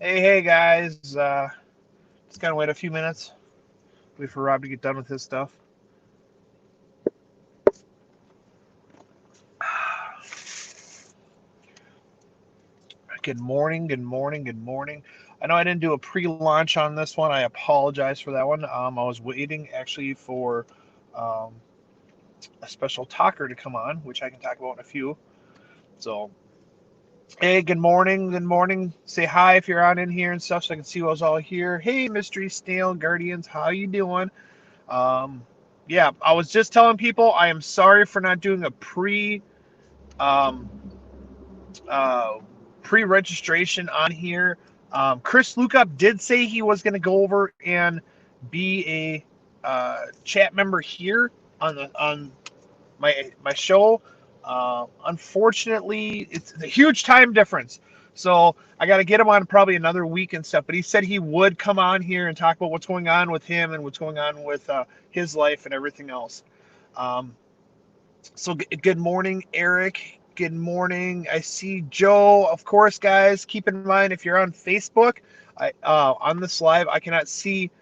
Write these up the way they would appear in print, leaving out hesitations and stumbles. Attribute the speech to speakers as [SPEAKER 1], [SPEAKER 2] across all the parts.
[SPEAKER 1] Hey guys. Just gotta wait a few minutes. Wait for Rob to get done with his stuff. Good morning, good morning, good morning. I know I didn't do a pre-launch on this one. I apologize for that one. I was waiting actually for um, a special talker to come on, which I can talk about in a few. So, hey, good morning, good morning. Say hi if you're on in here and stuff, so I can see who's all here. Hey, Mystery Snail Guardians, how you doing? Um, yeah, I was just telling people I am sorry for not doing a um, uh, pre-registration on here. Chris Lookup did say he was going to go over and be a chat member here on my show. Unfortunately, it's a huge time difference, so I got to get him on probably another week and stuff. But he said he would come on here and talk about what's going on with him and what's going on with his life and everything else. Um, so good morning, Eric. Good morning. I see Joe. Of course, guys, keep in mind if you're on Facebook, on this live, I cannot see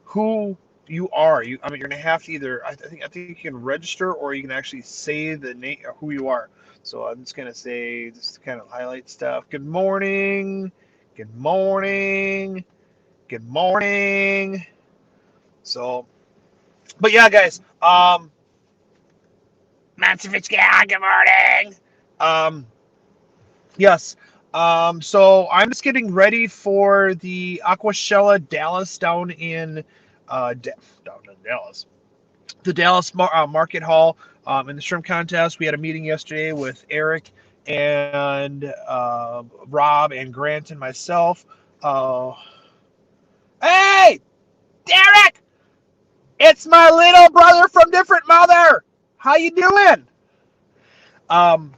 [SPEAKER 1] who you are. You're gonna have to either I think you can register or you can actually say the name who you are. So I'm just gonna say just to kind of highlight stuff. Good morning. Good morning. Good morning. So, but yeah, guys. Good morning. Um, yes. So I'm just getting ready for the Aquashella Dallas down in Dallas, the Dallas Market Hall in the shrimp contest. We had a meeting yesterday with Eric and Rob and Grant and myself. Uh, hey, Derek! It's my little brother from different mother. How you doing? Um,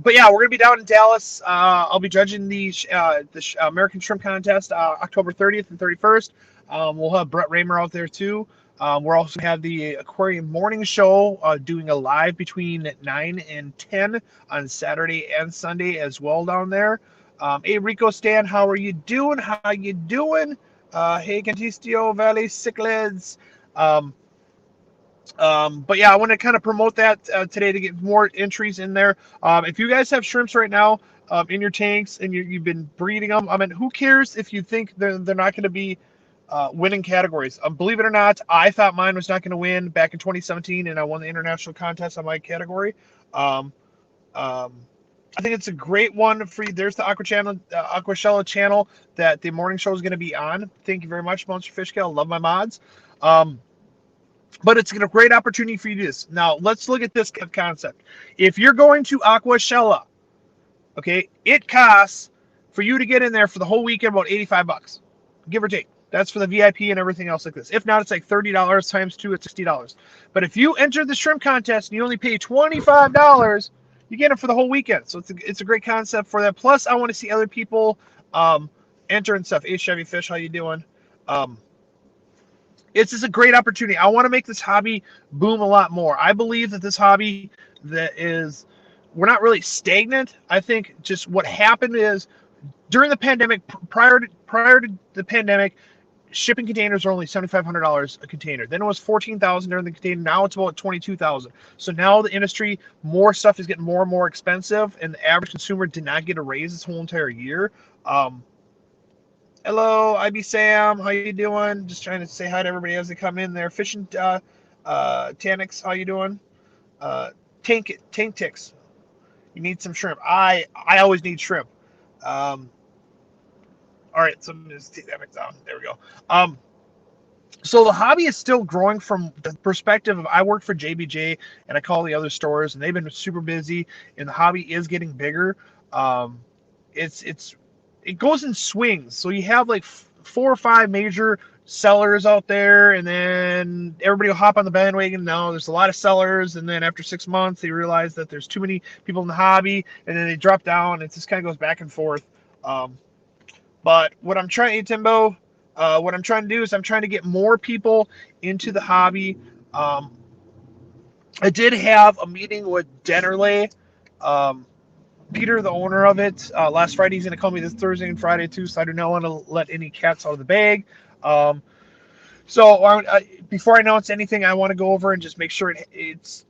[SPEAKER 1] but yeah, we're gonna be down in Dallas. I'll be judging the American Shrimp Contest October 30th and 31st. We'll have Brett Raymer out there too. We're also gonna have the Aquarium Morning Show doing a live between 9 and 10 on Saturday and Sunday as well down there. Hey Rico Stan, how are you doing? How you doing? Hey Cantistio Valley Cichlids. Um, but yeah, I want to kind of promote that today to get more entries in there. If you guys have shrimps right now in your tanks and you've been breeding them, I mean, who cares if you think they're not going to be winning categories? Believe it or not, I thought mine was not going to win back in 2017, and I won the international contest on my category. Um, um, I think it's a great one for you. There's the Aquashella channel that the morning show is going to be on. Thank you very much, Monster Fish Gal. Love my mods. Um, but it's a great opportunity for you to do this. Now, let's look at this concept. If you're going to Aquashella, okay, it costs for you to get in there for the whole weekend about $85, give or take. That's for the VIP and everything else like this. If not, it's like $30 times two, it's $60. But if you enter the shrimp contest and you only pay $25, you get it for the whole weekend. So it's a great concept for that. Plus, I want to see other people um, enter and stuff. Hey, Chevy Fish, how you doing? Um, it's just a great opportunity. I want to make this hobby boom a lot more. I believe that this hobby that is, we're not really stagnant. I think just what happened is during the pandemic, prior to the pandemic, shipping containers are only $7,500 a container. Then it was 14,000 during the container. Now it's about 22,000. So now the industry, more stuff is getting more and more expensive, and the average consumer did not get a raise this whole entire year. Hello, IB Sam. How you doing? Just trying to say hi to everybody as they come in there. Fishing Tanix, how you doing? Uh, Tank Ticks. You need some shrimp. I always need shrimp. Um, all right, so I'm gonna just take that back down. There we go. So the hobby is still growing from the perspective of I work for JBJ and I call the other stores and they've been super busy and the hobby is getting bigger. Um, it's it goes in swings. So you have like four or five major sellers out there, and then everybody will hop on the bandwagon. No, there's a lot of sellers, and then after 6 months, they realize that there's too many people in the hobby, and then they drop down. It just kind of goes back and forth. Um, but what I'm trying, Timbo, what I'm trying to do is I'm trying to get more people into the hobby. I did have a meeting with Dennerley. Um, Peter, the owner of it, last Friday. He's going to call me this Thursday and Friday too, so I do not want to let any cats out of the bag. So before I announce anything, I want to go over and just make sure it's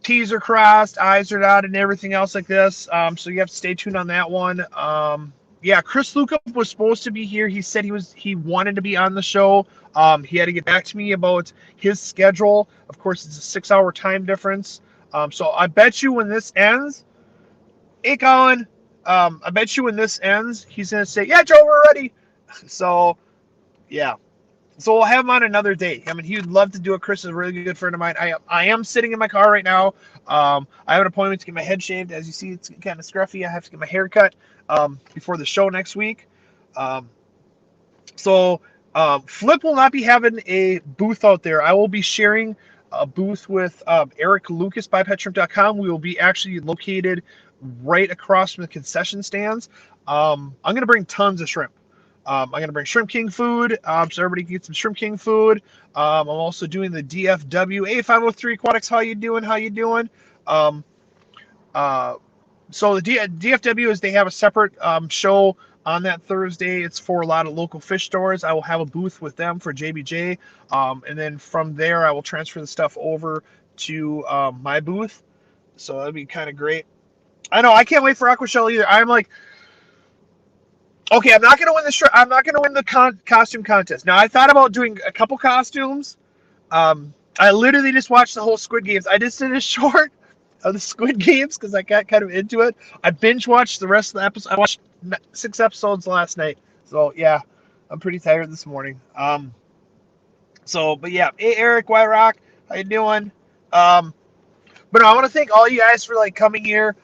[SPEAKER 1] T's are crossed, I's are dotted, and everything else like this. So you have to stay tuned on that one. Yeah, Chris Luca was supposed to be here. He said he wanted to be on the show. He had to get back to me about his schedule. Of course, it's a 6-hour time difference. So I bet you when this ends, hey Colin, I bet you when this ends, he's gonna say, "Yeah, Joe, we're ready." So yeah. So we'll have him on another day. I mean, he would love to do it. Chris is a really good friend of mine. I am sitting in my car right now. I have an appointment to get my head shaved. As you see, it's kind of scruffy. I have to get my hair cut before the show next week. So Flip will not be having a booth out there. I will be sharing a booth with Eric Lucas by petshrimp.com. We will be actually located right across from the concession stands. I'm going to bring tons of shrimp. I'm going to bring Shrimp King food, so everybody can get some Shrimp King food. I'm also doing the DFW. Hey, 503 Aquatics, how you doing? How you doing? So the DFW is they have a separate show on that Thursday. It's for a lot of local fish stores. I will have a booth with them for JBJ, and then from there I will transfer the stuff over to my booth. So that'd be kind of great. I know I can't wait for Aquashell either. I'm like, okay, I'm not gonna win the I'm not gonna win the costume contest. Now I thought about doing a couple costumes. I literally just watched the whole Squid Games. I just did a short of the Squid Games because I got kind of into it. I binge watched the rest of the episodes. I watched 6 episodes last night. So yeah, I'm pretty tired this morning. But yeah, hey Eric, White Rock, how you doing? But no, I want to thank all you guys for like coming here.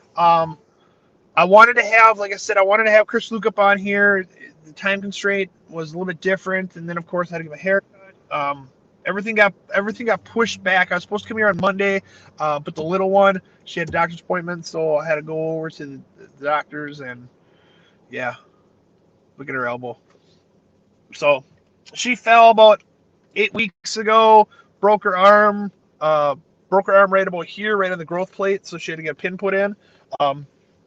[SPEAKER 1] I wanted to have, like I said, I wanted to have Chris Luke up on here. The time constraint was a little bit different, and then of course I had to get my hair cut. Everything got pushed back. I was supposed to come here on Monday, but the little one, she had a doctor's appointment, so I had to go over to the doctor's, and yeah, look at her elbow. So she fell about 8 weeks ago, broke her arm right about here, right on the growth plate, so she had to get a pin put in.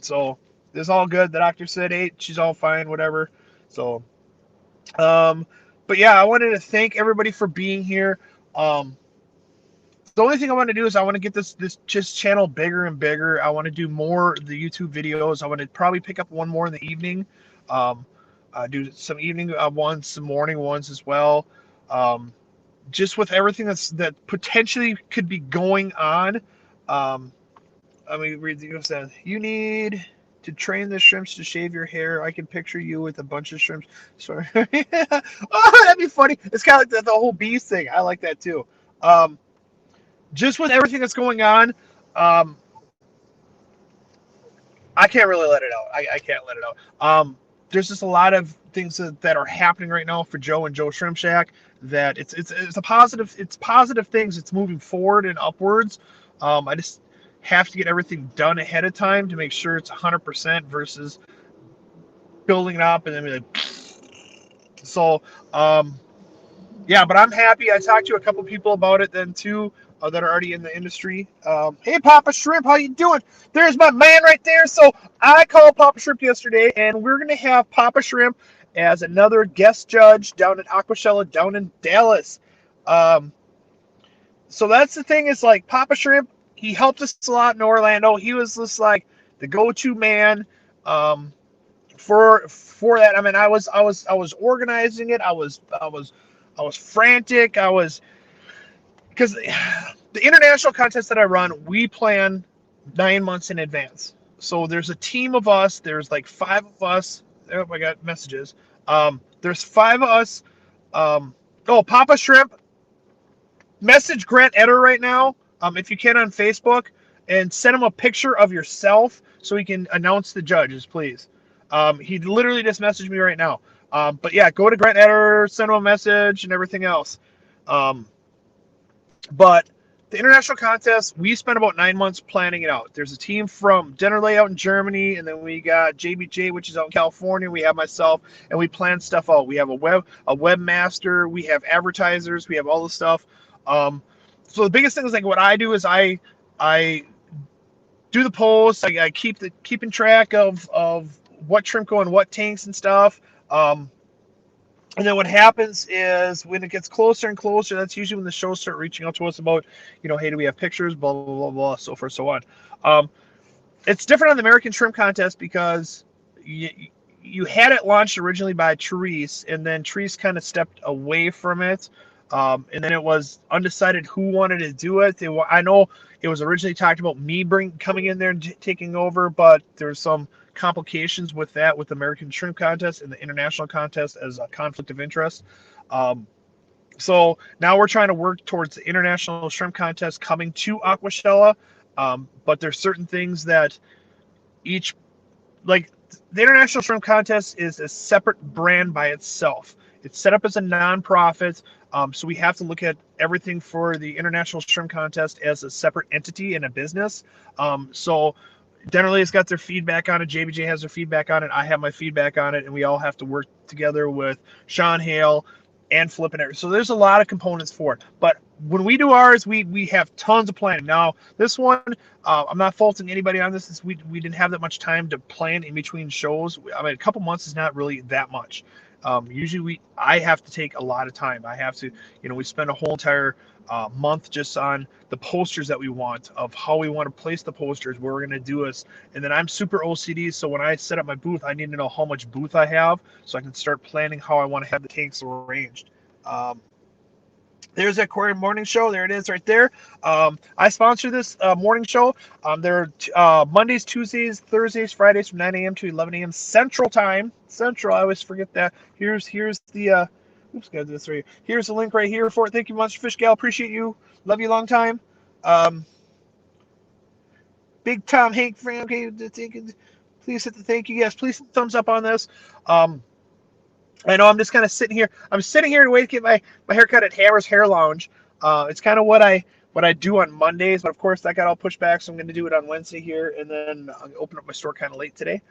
[SPEAKER 1] So it's all good. The doctor said, hey, she's all fine, whatever. So, but yeah, I wanted to thank everybody for being here. The only thing I want to do is I want to get this just channel bigger and bigger. I want to do more of the YouTube videos. I want to probably pick up one more in the evening. Do some evening ones, some morning ones as well. Just with everything that potentially could be going on. Let me read the says, you need to train the shrimps to shave your hair. I can picture you with a bunch of shrimps. Sorry. Oh, that'd be funny. It's kind of like the whole bees thing. I like that too. Just with everything that's going on, I can't really let it out. I can't let it out. There's just a lot of things that are happening right now for Joe and Joe Shrimp Shack that it's a positive. It's positive things. It's moving forward and upwards. I just have to get everything done ahead of time to make sure it's 100% versus building it up and then be like. So, yeah, but I'm happy. I talked to a couple people about it then too that are already in the industry. Hey, Papa Shrimp, how you doing? There's my man right there. So I called Papa Shrimp yesterday, and we're gonna have Papa Shrimp as another guest judge down at Aquashella down in Dallas. So that's the thing is like Papa Shrimp. He helped us a lot in Orlando. He was just like the go-to man for that. I mean, I was organizing it. I was frantic. Because the international contest that I run, we plan 9 months in advance. So there's a team of us. There's like 5 of us. Oh, I got messages. There's 5 of us. Papa Shrimp. Message Grant Eder right now. If you can on Facebook, and send him a picture of yourself so he can announce the judges, please. He literally just messaged me right now. But yeah, go to Grant Eder, send him a message and everything else. But the international contest, we spent about 9 months planning it out. There's a team from Dinner Layout in Germany, and then we got JBJ, which is out in California. We have myself, and we plan stuff out. We have a webmaster, we have advertisers, we have all the stuff. So the biggest thing is like what I do is I do the posts. I keeping track of what shrimp go in what tanks and stuff. And then what happens is when it gets closer and closer, that's usually when the shows start reaching out to us about, hey, do we have pictures, blah, blah, blah, blah, so forth, so on. It's different on the American Shrimp Contest because you had it launched originally by Therese, and then Therese kind of stepped away from it. And then it was undecided who wanted to do it. I know it was originally talked about me coming in there and taking over, but there's some complications with that with the American Shrimp Contest and the international contest as a conflict of interest. So now we're trying to work towards the international shrimp contest coming to Aquashella. But there's certain things that like the international shrimp contest is a separate brand by itself. It's set up as a nonprofit. So we have to look at everything for the international shrimp contest as a separate entity and a business. So generally it's got their feedback on it. JBJ has their feedback on it. I have my feedback on it, and we all have to work together with Sean Hale and Flip and everything. So there's a lot of components for it. But when we do ours, we have tons of planning. Now this one, I'm not faulting anybody on this. We didn't have that much time to plan in between shows. I mean, a couple months is not really that much. Usually I have to take a lot of time. I have to, we spend a whole entire month just on the posters that we want, of how we want to place the posters, where we're going to do this. And then I'm super OCD, so when I set up my booth, I need to know how much booth I have so I can start planning how I want to have the tanks arranged. There's that Aquarium Morning Show. There it is right there. I sponsor this morning show. They're Mondays, Tuesdays, Thursdays, Fridays from 9 a.m. to 11 a.m. Central Time. Central, I always forget that. Here's the oops, gotta do this right here. Here's the link right here for it. Thank you, Monster Fish Gal. Appreciate you. Love you long time. Big Tom Hank fan. Okay, please hit the thank you. Yes, please hit the thumbs up on this. I know I'm just kind of sitting here. I'm sitting here to wait to get my haircut at Hammer's Hair Lounge. It's kind of what I do on Mondays, but of course that got all pushed back, so I'm going to do it on Wednesday here, and then I'll open up my store kind of late today.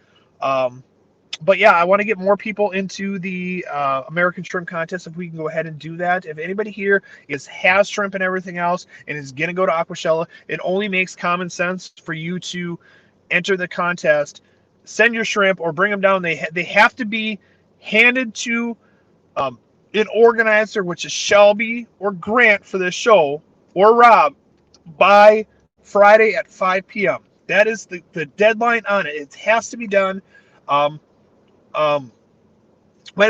[SPEAKER 1] But yeah, I want to get more people into the American Shrimp Contest if we can go ahead and do that. If anybody here has shrimp and everything else and is going to go to Aquashella, it only makes common sense for you to enter the contest, send your shrimp, or bring them down. They have to be handed to an organizer, which is Shelby or Grant for this show, or Rob, by Friday at 5 p.m. That is the deadline on it. It has to be done. Might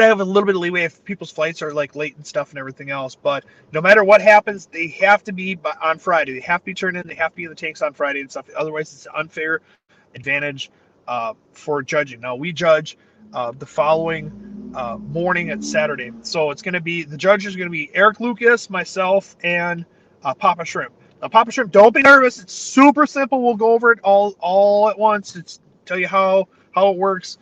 [SPEAKER 1] have a little bit of leeway if people's flights are like late and stuff and everything else, but no matter what happens, they have to be on Friday. They have to be turned in. They have to be in the tanks on Friday and stuff. Otherwise, it's an unfair advantage for judging. Now, we judge the following morning at Saturday. So it's going to be, the judges are going to be Eric Lucas, myself, and Papa Shrimp. Now, Papa Shrimp, don't be nervous. It's super simple. We'll go over it all at once. It's tell you how it works.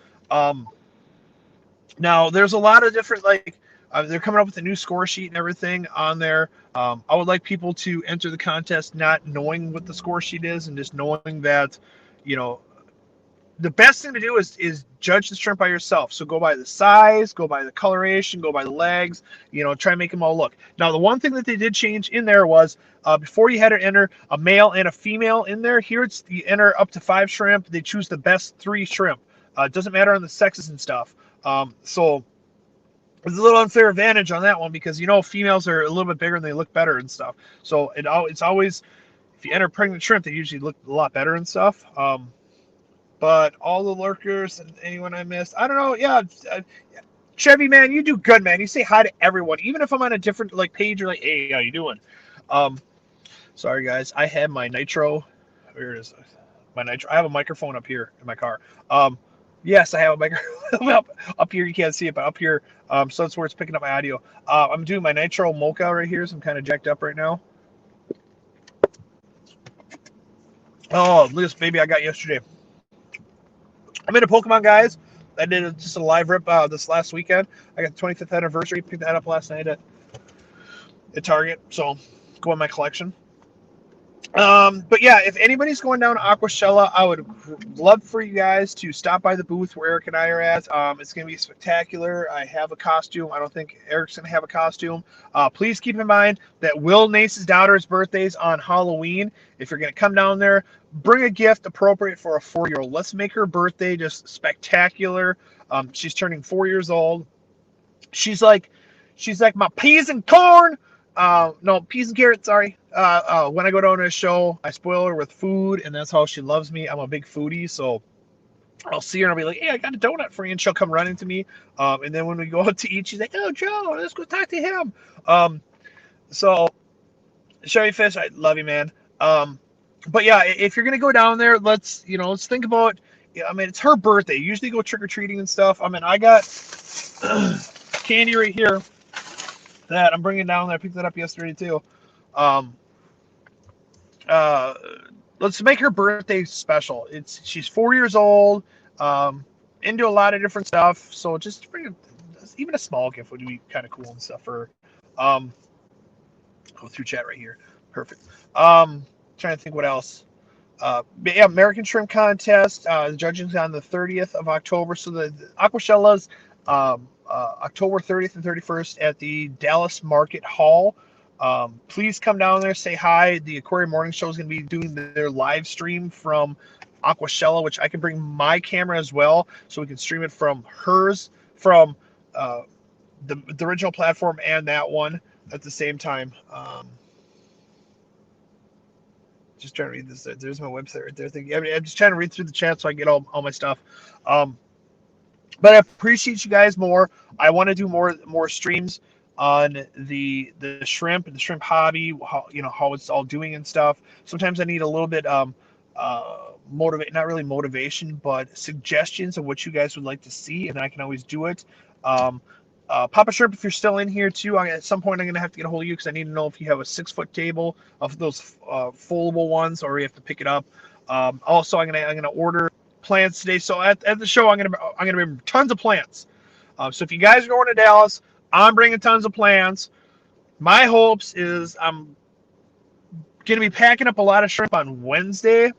[SPEAKER 1] Now, there's a lot of different, they're coming up with a new score sheet and everything on there. I would like people to enter the contest not knowing what the score sheet is, and just knowing that, the best thing to do is judge the shrimp by yourself. So go by the size, go by the coloration, go by the legs, try and make them all look. Now, the one thing that they did change in there was before you had to enter a male and a female in there. Here it's you enter up to 5 shrimp. They choose the best 3 shrimp. It doesn't matter on the sexes and stuff. So there's a little unfair advantage on that one because, females are a little bit bigger and they look better and stuff. So it's always, if you enter pregnant shrimp, they usually look a lot better and stuff. But all the lurkers and anyone I missed, I don't know. Yeah, Chevy, man, you do good, man. You say hi to everyone, even if I'm on a different page. You're like, hey, how you doing? Sorry guys, I have my nitro. Where is my nitro? I have a microphone up here in my car. Yes, I have a microphone up here. You can't see it, but up here. So that's where it's picking up my audio. I'm doing my nitro mocha right here, so I'm kind of jacked up right now. Oh, look at this baby I got yesterday. I'm into Pokemon, guys. I did just a live rip this last weekend. I got the 25th anniversary. Picked that up last night at Target. So go in my collection. But yeah, if anybody's going down to Aquashella, I would love for you guys to stop by the booth where Eric and I are at. It's going to be spectacular. I have a costume. I don't think Eric's going to have a costume. Please keep in mind that Will Nace's daughter's birthday is on Halloween. If you're going to come down there, bring a gift appropriate for a 4-year-old. Let's make her birthday just spectacular. She's turning 4 years old. She's like, my peas and corn. No, peas and carrots. Sorry. When I go down to a show, I spoil her with food, and that's how she loves me. I'm a big foodie, so I'll see her and I'll be like, "Hey, I got a donut for you," and she'll come running to me. And then when we go out to eat, she's like, "Oh, Joe, let's go talk to him." So Sherry Fish, I love you, man. But yeah, if you're gonna go down there, let's think about. Yeah, I mean, it's her birthday. Usually go trick or treating and stuff. I mean, I got candy right here that I'm bringing down. I picked that up yesterday too. Um, uh, let's make her birthday special. She's 4 years old, um, into a lot of different stuff. So just bring even a small gift would be kind of cool and stuff for her. Go through chat right here. Perfect. Trying to think what else. Yeah, American Shrimp Contest. The judging's on the 30th of October. So the Aquashellas, October 30th and 31st at the Dallas Market Hall. Please come down there, say hi. The Aquarium Morning Show is going to be doing their live stream from Aquashella, which I can bring my camera as well, so we can stream it from hers, from uh, the original platform and that one at the same time. Just trying to read this. There's my website right there. I'm just trying to read through the chat so I get all my stuff. But I appreciate you guys more. I want to do more streams on the shrimp and the shrimp hobby, how it's all doing and stuff. Sometimes I need a little bit motivate, not really motivation, but suggestions of what you guys would like to see, and I can always do it. Papa Shrimp, if you're still in here too, at some point I'm gonna have to get a hold of you because I need to know if you have a 6-foot table of those foldable ones, or you have to pick it up. Also, I'm gonna order plants today. So at the show, I'm gonna bring tons of plants. So if you guys are going to Dallas, I'm bringing tons of plants. My hopes is I'm gonna be packing up a lot of shrimp on Wednesday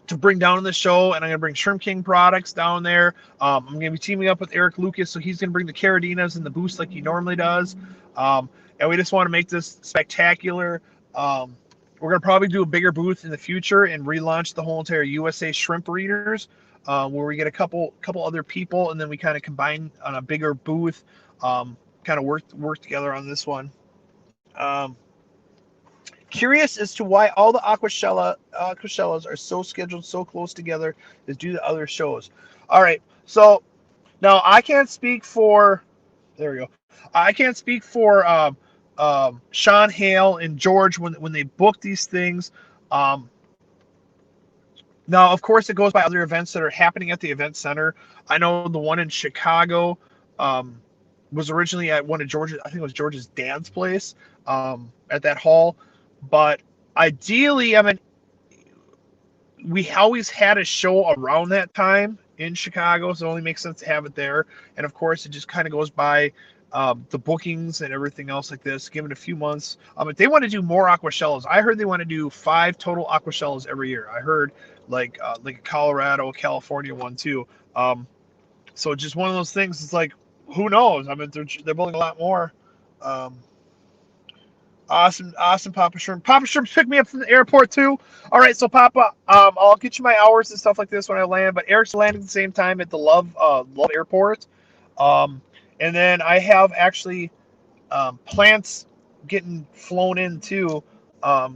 [SPEAKER 1] to bring down to the show, and I'm gonna bring Shrimp King products down there. I'm gonna be teaming up with Eric Lucas, so he's gonna bring the Caradinas and the boost like he normally does. And we just want to make this spectacular. We're gonna probably do a bigger booth in the future and relaunch the whole entire USA Shrimp Readers, where we get a couple other people, and then we kind of combine on a bigger booth. Kind of work together on this one. Curious as to why all the Aquashellas are so scheduled so close together is due to other shows. All right, so now I can't speak for. There we go. I can't speak for Sean Hale and George when they book these things. Um, Now, of course, it goes by other events that are happening at the event center. I know the one in Chicago um, was originally at one of George's. I think it was George's dad's place at that hall. But ideally, I mean, we always had a show around that time in Chicago, so it only makes sense to have it there. And of course, it just kind of goes by the bookings and everything else like this. Give it a few months. If they want to do more Aquashellas, I heard they want to do 5 total Aquashellas every year. I heard like a Colorado, California one too. So just one of those things. It's like, who knows? I mean, they're building a lot more. Um, Awesome, Papa Shrimp. Papa Shrimp picked me up from the airport too. All right, so Papa, I'll get you my hours and stuff like this when I land. But Eric's landing at the same time at the Love Airport, and then I have actually plants getting flown in too at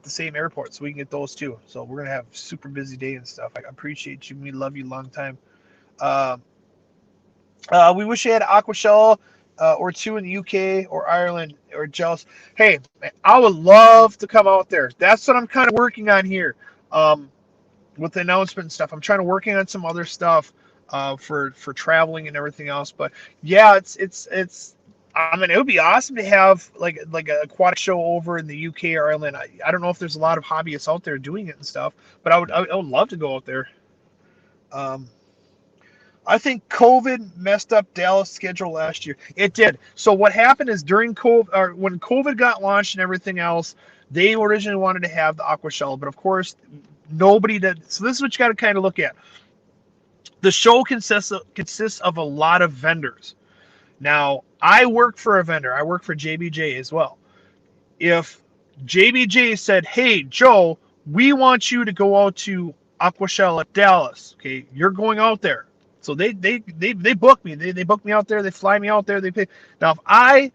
[SPEAKER 1] the same airport, so we can get those too. So we're gonna have a super busy day and stuff. I appreciate you. We love you long time. Uh, we wish you had Aquashell or 2 in the UK or Ireland or jealous. Hey, I would love to come out there. That's what I'm kind of working on here with the announcement and stuff. I'm trying to working on some other stuff for traveling and everything else. But yeah, it's. I mean, it would be awesome to have like an aquatic show over in the UK or Ireland. I don't know if there's a lot of hobbyists out there doing it and stuff, but I would love to go out there. Um, I think COVID messed up Dallas' schedule last year. It did. So what happened is during COVID, or when COVID got launched and everything else, They originally wanted to have the Aquashella, but of course, nobody did. So this is what you got to kind of look at. The show consists of a lot of vendors. Now, I work for a vendor. I work for JBJ as well. If JBJ said, "Hey, Joe, we want you to go out to Aquashella Dallas. Okay, you're going out there." So they book me. They book me out there. They fly me out there. They pay. Now, if I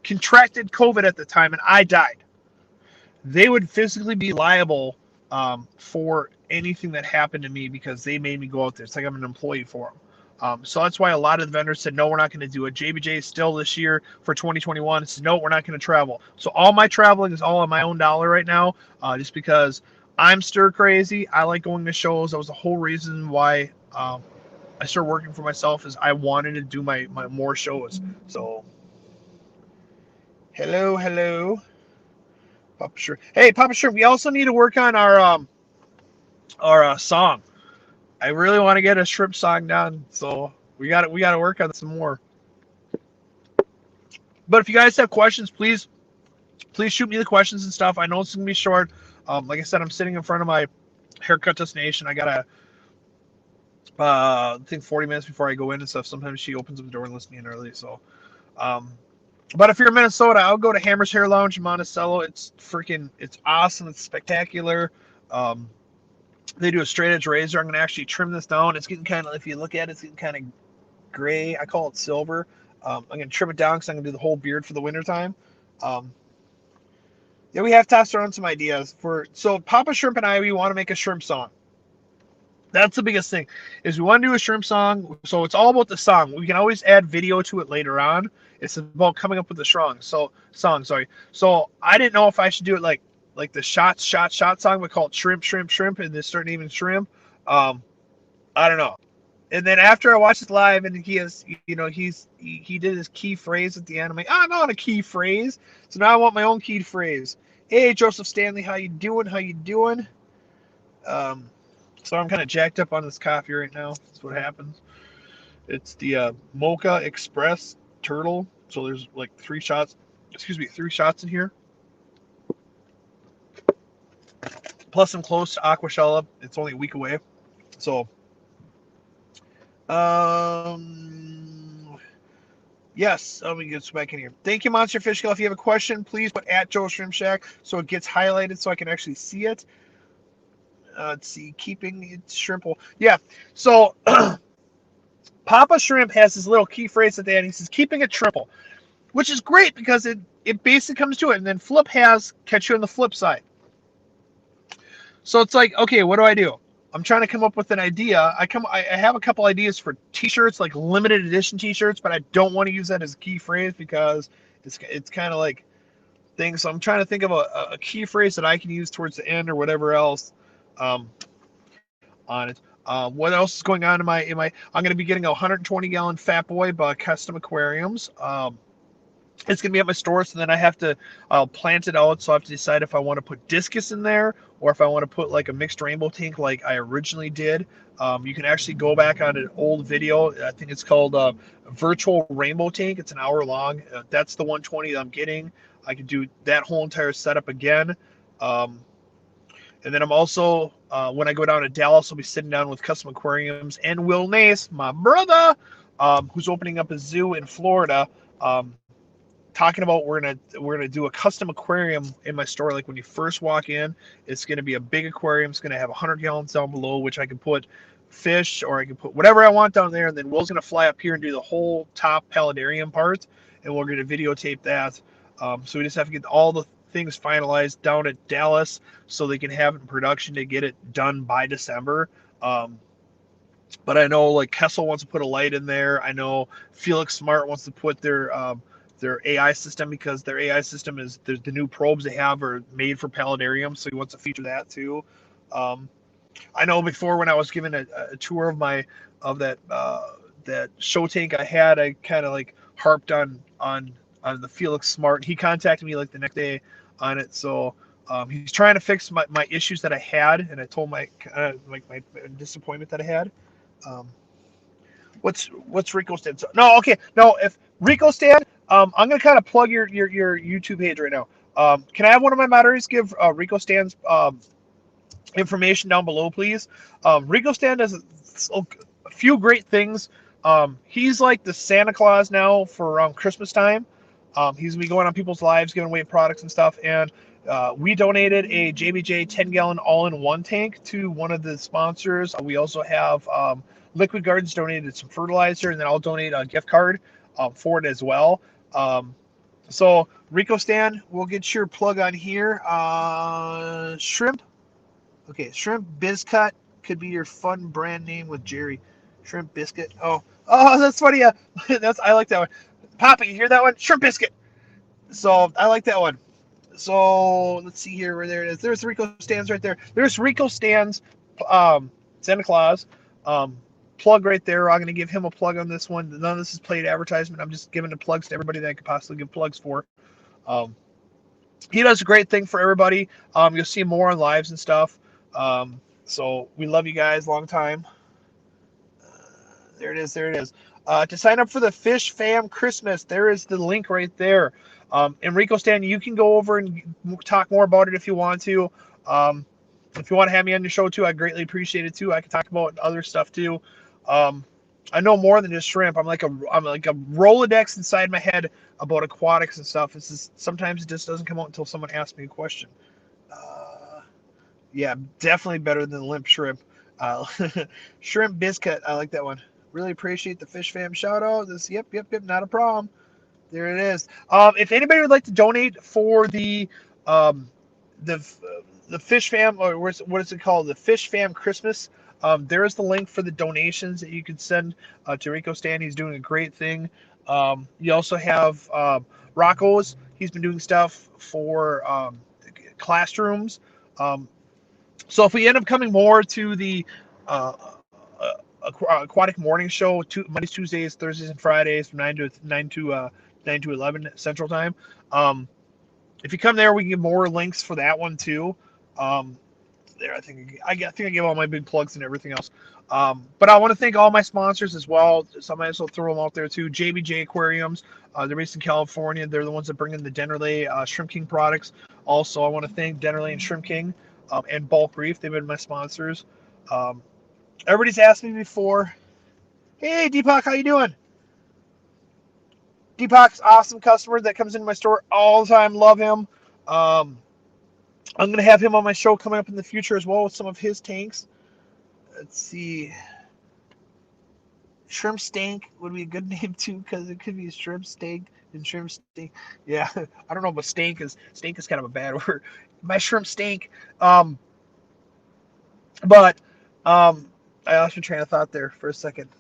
[SPEAKER 1] contracted COVID at the time and I died, they would physically be liable for anything that happened to me because they made me go out there. It's like I'm an employee for them. So that's why a lot of the vendors said, no, we're not going to do it. JBJ is still this year for 2021 says, no, we're not going to travel. So all my traveling is all on my own dollar right now, just because I'm stir crazy. I like going to shows. That was the whole reason why I started working for myself, is I wanted to do my more shows. So hello. Papa Shrimp. Hey, Papa Shrimp, we also need to work on our song. I really want to get a shrimp song done, so we got to work on some more. But if you guys have questions, please shoot me the questions and stuff. I know it's gonna be short. Like I said, I'm sitting in front of my haircut destination. I gotta I think 40 minutes before I go in and stuff. Sometimes she opens up the door and lets me in early. So, but if you're in Minnesota, I'll go to Hammer's Hair Lounge in Monticello. It's awesome. It's spectacular. They do a straight edge razor. I'm going to actually trim this down. It's getting kind of, if you look at it, it's getting kind of gray. I call it silver. I'm going to trim it down because I'm going to do the whole beard for the wintertime. Yeah, we have tossed around some ideas. So Papa Shrimp and I, we want to make a shrimp song. That's the biggest thing, is we want to do a shrimp song. So it's all about the song. We can always add video to it later on. It's about coming up with the song. So I didn't know if I should do it like the shot song. We call it shrimp, and then start naming shrimp. I don't know. And then after I watched it live, and he did his key phrase at the end. I'm like, I'm on a key phrase. So now I want my own key phrase. Hey, Joseph Stanley, how you doing? So I'm kind of jacked up on this coffee right now. That's what happens. It's the Mocha Express Turtle. So there's like 3 shots in here. Plus I'm close to Aquashella. It's only a week away. So, yes, let me get back in here. Thank you, Monster Fish Girl. If you have a question, please put at Joe Shrimp Shack so it gets highlighted so I can actually see it. Let's see, keeping it shrimple. Yeah, so Papa Shrimp has his little key phrase at the end. He says, keeping it shrimple, which is great because it basically comes to it. And then Flip has catch you on the flip side. So it's like, okay, what do? I'm trying to come up with an idea. I have a couple ideas for t-shirts, like limited edition t-shirts, but I don't want to use that as a key phrase because it's kind of like things. So I'm trying to think of a key phrase that I can use towards the end or whatever else on it. What else is going on in my I'm going to be getting a 120-gallon Fat Boy by Custom Aquariums. It's going to be at my store, so then I'll plant it out, so I have to decide if I want to put discus in there or if I want to put like a mixed rainbow tank like I originally did. You can actually go back on an old video. I think it's called Virtual Rainbow Tank. It's an hour long. That's the 120 that I'm getting. I can do that whole entire setup again. And then I'm also, when I go down to Dallas, I'll be sitting down with Custom Aquariums and Will Nace, my brother, who's opening up a zoo in Florida, talking about we're gonna do a custom aquarium in my store. Like when you first walk in, it's gonna be a big aquarium. It's gonna have 100 gallons down below, which I can put fish or I can put whatever I want down there. And then Will's gonna fly up here and do the whole top paludarium part, and we're gonna videotape that. So we just have to get all the things finalized down at Dallas so they can have it in production to get it done by December. But I know like Kessel wants to put a light in there. I know Felix Smart wants to put their AI system, because their AI system is the new probes they have are made for paludarium, so he wants to feature that too. I know before when I was given a tour of that show tank I had, I kind of like harped on the Felix Smart. He contacted me like the next day on it, so he's trying to fix my issues that I had, and I told my disappointment that I had. What's Rico Stand? No, okay, no. If Rico Stand, I'm gonna kind of plug your YouTube page right now. Can I have one of my moderators give Rico Stan's information down below, please? Rico Stan does a few great things. He's like the Santa Claus now for around Christmas time. He's gonna be going on people's lives, giving away products and stuff. And we donated a JBJ 10-gallon all-in-one tank to one of the sponsors. We also have Liquid Gardens donated some fertilizer, and then I'll donate a gift card for it as well. So Rico Stan, we'll get your plug on here. Shrimp. Okay, Shrimp Bizcut could be your fun brand name with Jerry. Shrimp Biscuit. Oh, that's funny. I like that one. Papa, you hear that one? Shrimp Biscuit. So I like that one. So let's see here where there it is. There's Rico Stan's right there. There's Rico Stan's Santa Claus plug right there. I'm going to give him a plug on this one. None of this is paid advertisement. I'm just giving the plugs to everybody that I could possibly give plugs for. He does a great thing for everybody. You'll see more on lives and stuff. So we love you guys. Long time. There it is. There it is. To sign up for the Fish Fam Christmas, there is the link right there. Enrico Stan, you can go over and talk more about it if you want to. If you want to have me on your show too, I greatly appreciate it too. I can talk about other stuff too. I know more than just shrimp. I'm like a Rolodex inside my head about aquatics and stuff. It's just, sometimes it just doesn't come out until someone asks me a question. Yeah, definitely better than limp shrimp. Shrimp biscuit, I like that one. Really appreciate the Fish Fam shout out. This, yep, not a problem. There it is. If anybody would like to donate for the Fish Fam, or what is it called? The Fish Fam Christmas. There is the link for the donations that you can send to Rico Stan. He's doing a great thing. You also have Rocco's. He's been doing stuff for classrooms. So if we end up coming more to the aquatic morning show, Mondays, Tuesdays, Thursdays, and Fridays from 9 to 11 Central Time. If you come there, we can give more links for that one too. There, I think I give all my big plugs and everything else. But I want to thank all my sponsors as well. So I might as well throw them out there too. JBJ Aquariums, they're based in California. They're the ones that bring in the Dennerley Shrimp King products. Also, I want to thank Dennerley and Shrimp King and Bulk Reef. They've been my sponsors. Everybody's asked me before, hey Deepak, how you doing? Deepak's awesome customer that comes into my store all the time. Love him. I'm going to have him on my show coming up in the future as well with some of his tanks. Let's see. Shrimp Stank would be a good name too, because it could be Shrimp Steak and Shrimp Stink. Yeah, I don't know, but stank is kind of a bad word. My shrimp stink. I lost my train of thought there for a second.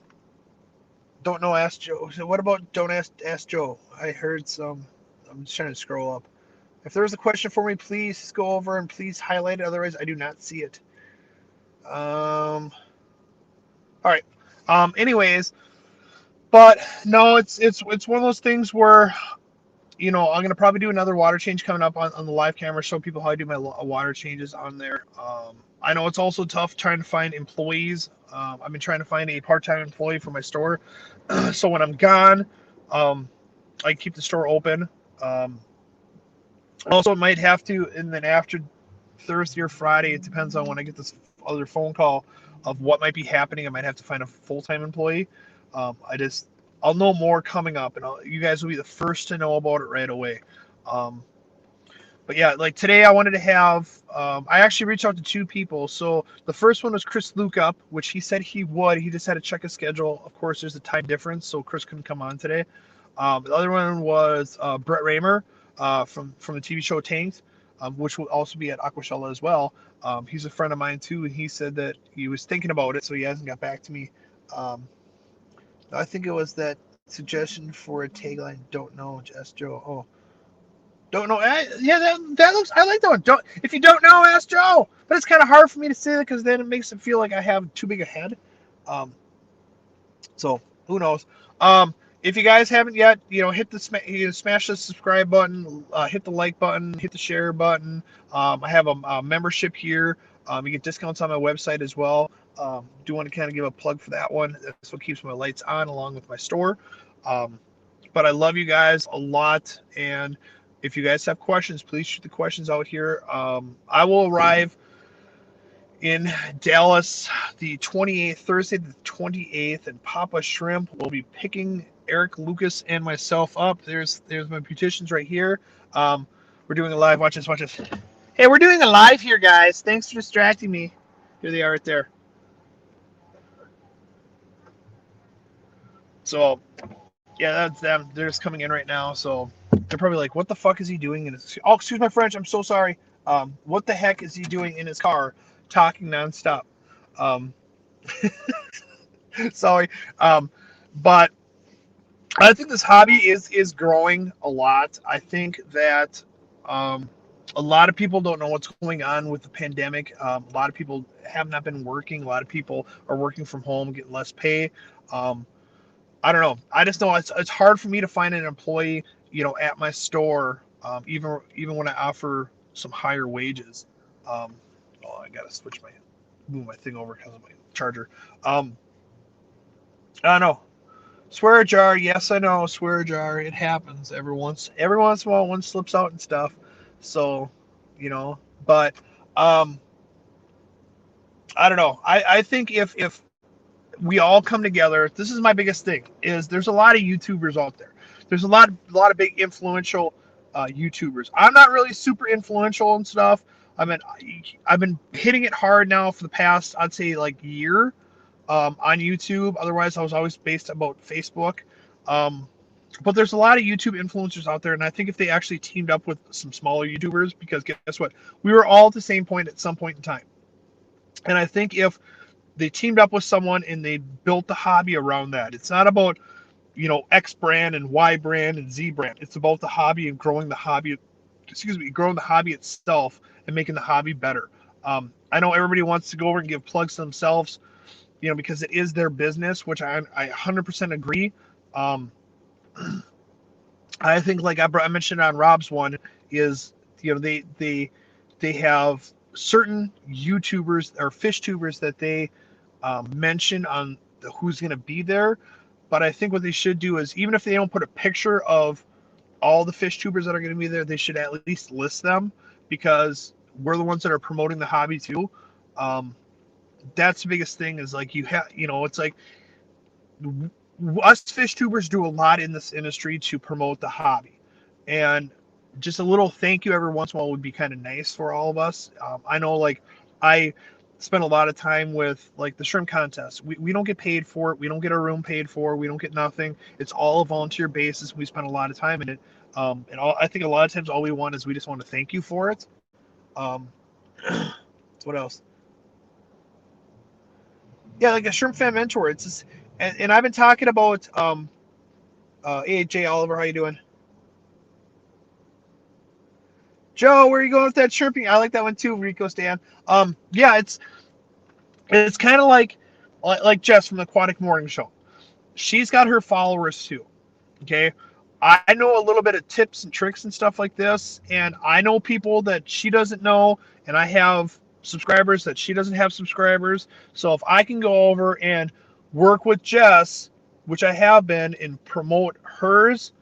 [SPEAKER 1] Don't know, ask Joe. So what about don't ask Joe? I heard some. I'm just trying to scroll up. If there's a question for me, please go over and please highlight it. Otherwise, I do not see it. All right. Anyways, but no, it's one of those things where, I'm gonna probably do another water change coming up on the live camera, show people how I do my water changes on there. I know it's also tough trying to find employees. I've been trying to find a part-time employee for my store, so when I'm gone, I keep the store open. Also, might have to, and then after Thursday or Friday, it depends on when I get this other phone call of what might be happening. I might have to find a full-time employee. I'll know more coming up, and you guys will be the first to know about it right away. But yeah, like today I wanted to have, I actually reached out to two people. So the first one was Chris Lukup, which he said he would. He just had to check his schedule. Of course, there's a time difference, so Chris couldn't come on today. The other one was Brett Raymer from the TV show Tanked, which will also be at Aquashella as well. He's a friend of mine too, and he said that he was thinking about it, so he hasn't got back to me. I think it was that suggestion for a tagline. Don't know, ask Joe. Oh, don't know. Yeah, that looks. I like that one. If you don't know, ask Joe. But it's kind of hard for me to say that because then it makes it feel like I have too big a head. So who knows? If you guys haven't yet, hit the smash the subscribe button, hit the like button, hit the share button. I have a membership here. You get discounts on my website as well. Do want to kind of give a plug for that one. That's what keeps my lights on along with my store. But I love you guys a lot, and If you guys have questions, please shoot the questions out here. I will arrive in Dallas the 28th, Thursday the 28th, and Papa Shrimp will be picking Eric, Lucas, and myself up. There's my petitions right here. We're doing a live. Watch this. Watch this. Hey, we're doing a live here, guys. Thanks for distracting me. Here they are right there. So, yeah, that's them. They're just coming in right now. So they're probably like, "What the fuck is he doing in his?" Oh, excuse my French. I'm so sorry. What the heck is he doing in his car, talking nonstop? Um, sorry. But I think this hobby is growing a lot. I think that a lot of people don't know what's going on with the pandemic. A lot of people have not been working. A lot of people are working from home, getting less pay. Um, I don't know. I just know it's hard for me to find an employee, at my store, even when I offer some higher wages. Oh, I gotta move my thing over because of my charger. I don't know. Swear jar, yes, I know, swear jar. It happens every once in a while. One slips out and stuff. So, but um, I don't know. I think if we all come together, this is my biggest thing. Is there's a lot of YouTubers out there. There's a lot of big influential YouTubers. I'm not really super influential and stuff. I've been hitting it hard now for the past, I'd say, like year on YouTube. Otherwise, I was always based about Facebook. Um, but there's a lot of YouTube influencers out there, and I think if they actually teamed up with some smaller YouTubers, because guess what? We were all at the same point at some point in time. And I think if they teamed up with someone and they built the hobby around that, it's not about, X brand and Y brand and Z brand. It's about the hobby and growing the hobby itself and making the hobby better. I know everybody wants to go over and give plugs to themselves, because it is their business, which I 100% agree. Um, I think, like I mentioned on Rob's one, is they have certain YouTubers or fish tubers that they mention on who's going to be there. But I think what they should do is, even if they don't put a picture of all the fish tubers that are going to be there, they should at least list them, because we're the ones that are promoting the hobby too. Um, that's the biggest thing, is like it's like us fish tubers do a lot in this industry to promote the hobby, and just a little thank you every once in a while would be kind of nice for all of us. I know, like, I spend a lot of time with, like, the shrimp contest. We don't get paid for it. We don't get our room paid for. We don't get nothing. It's all a volunteer basis. We spend a lot of time in it. I think a lot of times all we want is we just want to thank you for it. Um, what else? Yeah, like a shrimp fan mentor. It's just, and I've been talking about hey, Jay Oliver, how you doing? Joe, where are you going with that shrimping? I like that one too, Rico Stan. Yeah, it's kind of like Jess from the Aquatic Morning Show. She's got her followers too. Okay, I know a little bit of tips and tricks and stuff like this, and I know people that she doesn't know, and I have subscribers that she doesn't have subscribers. So if I can go over and work with Jess, which I have been, and promote hers,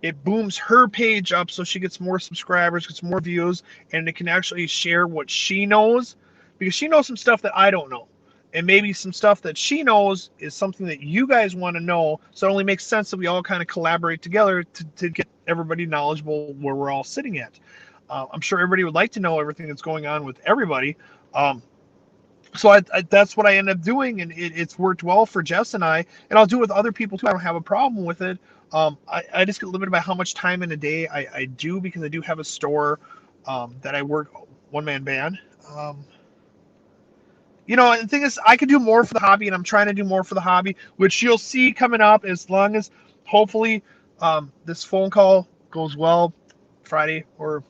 [SPEAKER 1] it booms her page up so she gets more subscribers, gets more views, and it can actually share what she knows, because she knows some stuff that I don't know. And maybe some stuff that she knows is something that you guys want to know. So it only makes sense that we all kind of collaborate together to get everybody knowledgeable where we're all sitting at. I'm sure everybody would like to know everything that's going on with everybody. So that's what I end up doing, and it's worked well for Jess and I, and I'll do it with other people too. I don't have a problem with it. I just get limited by how much time in a day I do, because I do have a store that I work one-man band. And the thing is, I could do more for the hobby, and I'm trying to do more for the hobby, which you'll see coming up, as long as hopefully this phone call goes well, Friday or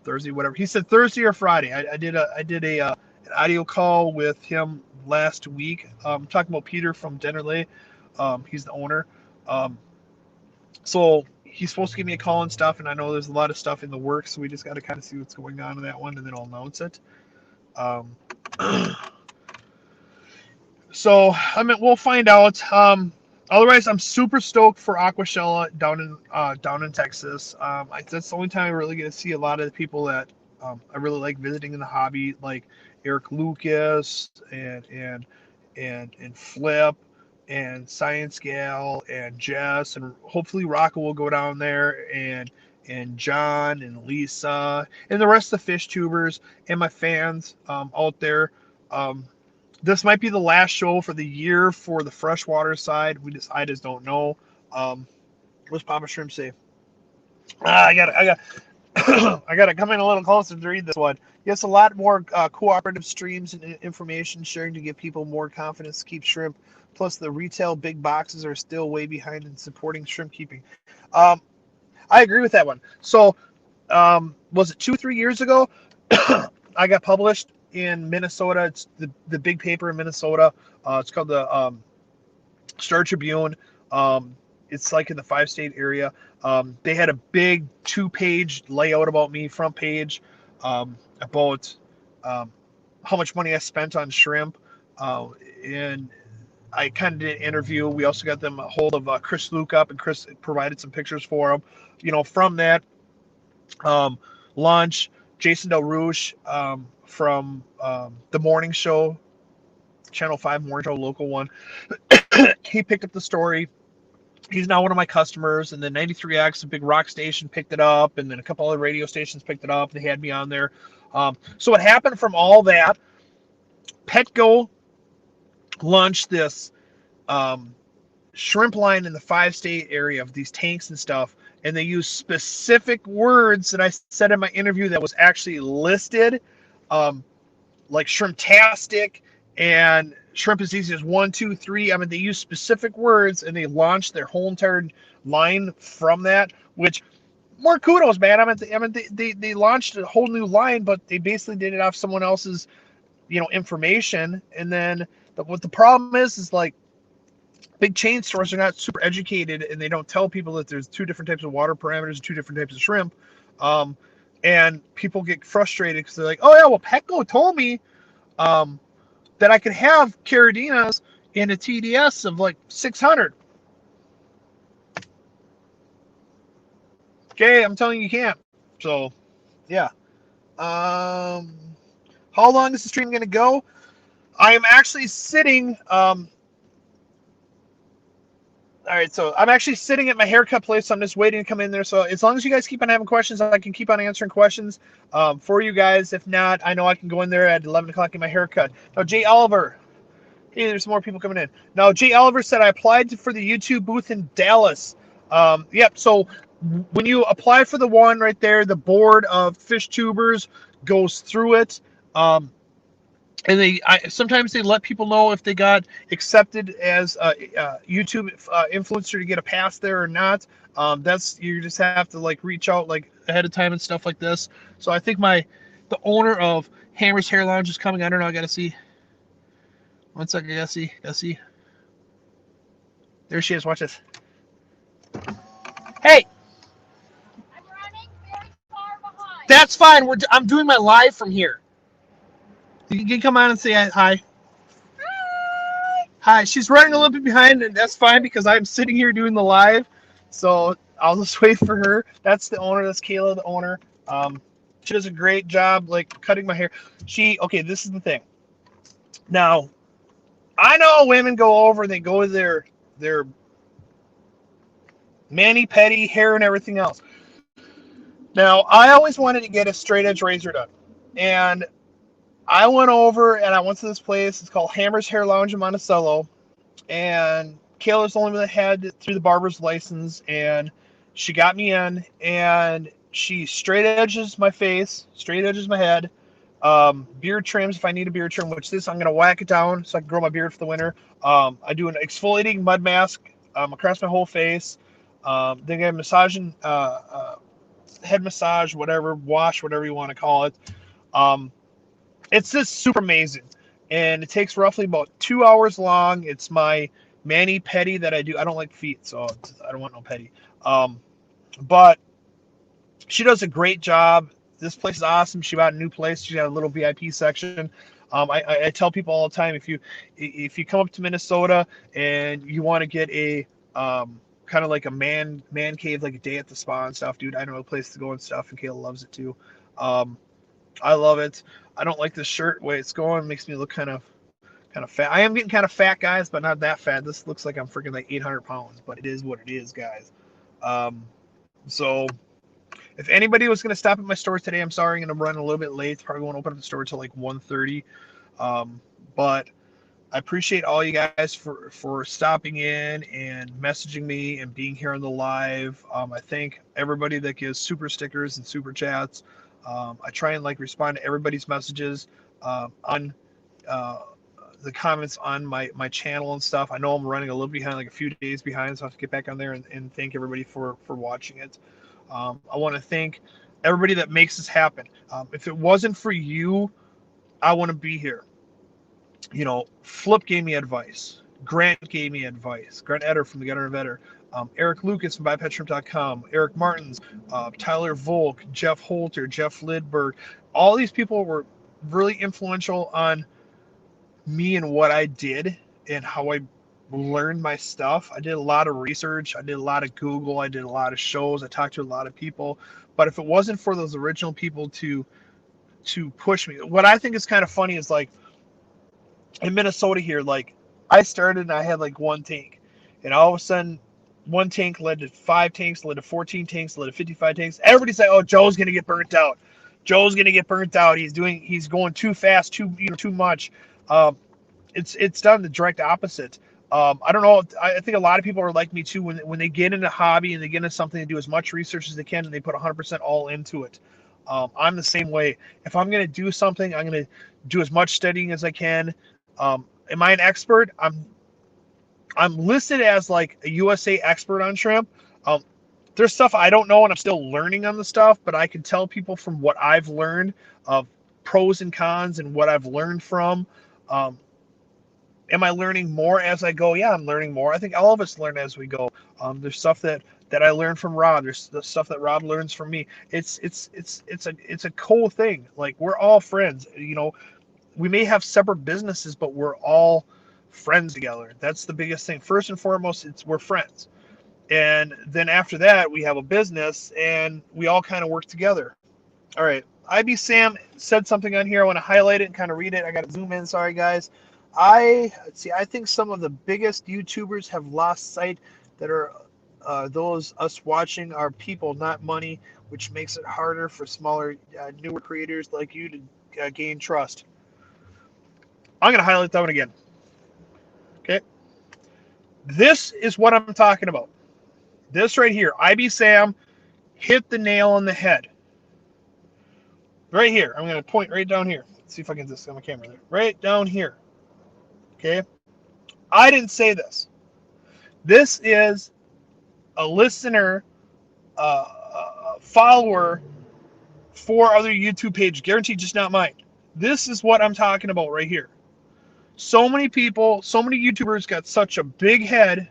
[SPEAKER 1] Thursday, whatever. He said Thursday or Friday. I did an audio call with him last week, talking about Peter from Dennerley. He's the owner. So he's supposed to give me a call and stuff, and I know there's a lot of stuff in the works, so we just got to kind of see what's going on in that one, and then I'll announce it. So we'll find out. otherwise, I'm super stoked for Aquashella down in Texas. That's the only time I really get to see a lot of the people that I really like visiting in the hobby, like Eric Lucas and Flip and Science Gal and Jess, and hopefully Rocco will go down there, and John and Lisa and the rest of the fish tubers and my fans out there. Um, this might be the last show for the year for the freshwater side. I just don't know. What's Papa Shrimp say? I got I got to come in a little closer to read this one. Yes, a lot more cooperative streams and information sharing to give people more confidence to keep shrimp. Plus, the retail big boxes are still way behind in supporting shrimp keeping. Um, I agree with that one. So, was it 2 or 3 years ago? I got published in Minnesota. It's the big paper in Minnesota. It's called the Star Tribune. It's like in the 5-state area. They had a big 2-page layout about me, front page, about how much money I spent on shrimp. And I kind of did an interview. We also got them a hold of Chris Luke up, and Chris provided some pictures for them. From that um, launch, Jason Del Rouge from the morning show, Channel 5 morning show, local one, he picked up the story. He's now one of my customers, and then 93X, a big rock station, picked it up, and then a couple other radio stations picked it up. They had me on there. So what happened from all that, Petco launched this shrimp line in the 5-state area of these tanks and stuff, and they used specific words that I said in my interview that was actually listed, like shrimptastic and shrimp as easy as 1, 2, 3. I mean, they used specific words, and they launched their whole entire line from that, which more kudos, man. They launched a whole new line, but they basically did it off someone else's, information. And then what the problem is like big chain stores are not super educated, and they don't tell people that there's 2 different types of water parameters and 2 different types of shrimp. And people get frustrated because they're like, oh yeah, well, Petco told me that I could have Caradinas in a TDS of like 600. Okay, I'm telling you can't. So, yeah. How long is the stream going to go? I am actually sitting. All right, so I'm actually sitting at my haircut place. So I'm just waiting to come in there. So as long as you guys keep on having questions, I can keep on answering questions for you guys. If not, I know I can go in there at 11 o'clock in my haircut. Now, Jay Oliver. Hey, there's more people coming in. Now, Jay Oliver said, I applied for the YouTube booth in Dallas. Yep, so when you apply for the one right there, the board of fish tubers goes through it. And sometimes they let people know if they got accepted as a YouTube influencer to get a pass there or not. You just have to like reach out like ahead of time and stuff like this. So I think the owner of Hammer's Hair Lounge is coming. I don't know. I gotta see. 1 second. I gotta see. There she is. Watch this. Hey.
[SPEAKER 2] I'm running very far behind.
[SPEAKER 1] That's fine. I'm doing my live from here. You can come on and say hi.
[SPEAKER 2] Hi.
[SPEAKER 1] Hi. She's running a little bit behind, and that's fine because I'm sitting here doing the live. So I'll just wait for her. That's the owner. That's Kayla, the owner. She does a great job, like cutting my hair. Okay, this is the thing. Now, I know women go over and they go to their mani-pedi hair and everything else. Now, I always wanted to get a straight edge razor done, and I went over and I went to this place. It's called Hammer's Hair Lounge in Monticello, and Kayla's the only one that had through the barber's license, and she got me in, and she straight edges my face, straight edges my head, beard trims if I need a beard trim, which I'm going to whack it down so I can grow my beard for the winter. I do an exfoliating mud mask across my whole face. Then I have massaging, head massage, whatever, wash, whatever you want to call it. It's just super amazing, and it takes roughly about 2 hours long. It's my mani-pedi that I do. I don't like feet, so I don't want no pedi. But she does a great job. This place is awesome. She bought a new place. She got a little VIP section. I tell people all the time, if you come up to Minnesota and you want to get a kind of like a man cave, like a day at the spa and stuff, dude, I know a place to go and stuff, and Kayla loves it too. Um, I love it. I don't like this shirt way it's going. It makes me look kind of fat. I am getting kind of fat, guys, but not that fat. This looks like I'm freaking like 800 pounds, but it is what it is, guys. So if anybody was going to stop at my store today, I'm sorry, I'm going to run a little bit late. Probably won't open up the store until like 1:30. But I appreciate all you guys for stopping in and messaging me and being here on the live. I thank everybody that gives super stickers and super chats. I try and like respond to everybody's messages on uh, the comments on my channel and stuff. I know I'm running a little behind, like a few days behind, so I have to get back on there and thank everybody for watching it. I want to thank everybody that makes this happen. If it wasn't for you, I wouldn't be here. Flip gave me advice. Grant gave me advice. Grant Eder from the Gunner of Eder. Eric Lucas from BuyPetShrimp.com. Eric Martins, Tyler Volk, Jeff Holter, Jeff Lidberg. All these people were really influential on me and what I did and how I learned my stuff. I did a lot of research. I did a lot of Google. I did a lot of shows. I talked to a lot of people. But if it wasn't for those original people to push me, what I think is kind of funny is like in Minnesota here, like I started and I had like one tank, and all of a sudden one tank led to 5 tanks, led to 14 tanks, led to 55 tanks. Everybody's like, "Oh, Joe's gonna get burnt out. Joe's gonna get burnt out. He's going too fast, too much." Um, it's done the direct opposite. I don't know. I think a lot of people are like me too. When they get into a hobby and they get into something, they do as much research as they can and they put 100% all into it. I'm the same way. If I'm going to do something, I'm going to do as much studying as I can. Am I an expert? I'm listed as like a USA expert on shrimp. There's stuff I don't know and I'm still learning on the stuff, but I can tell people from what I've learned of pros and cons and what I've learned from. Am I learning more as I go? Yeah, I'm learning more. I think all of us learn as we go. There's stuff that I learned from Rod. There's the stuff that Rod learns from me. It's a cool thing. Like we're all friends. We may have separate businesses, but we're all friends together. That's the biggest thing. First and foremost, we're friends. And then after that, we have a business and we all kind of work together. All right. IB Sam said something on here. I want to highlight it and kind of read it. I got to zoom in. Sorry, guys. I think some of the biggest YouTubers have lost sight that are those us watching are people, not money, which makes it harder for smaller, newer creators like you to gain trust. I'm going to highlight that one again. Okay. This is what I'm talking about. This right here, IB Sam hit the nail on the head. Right here. I'm going to point right down here. Let's see if I can just get my camera there. Right down here. Okay. I didn't say this. This is a listener, follower for other YouTube pages. Guaranteed, just not mine. This is what I'm talking about right here. So many people, so many YouTubers got such a big head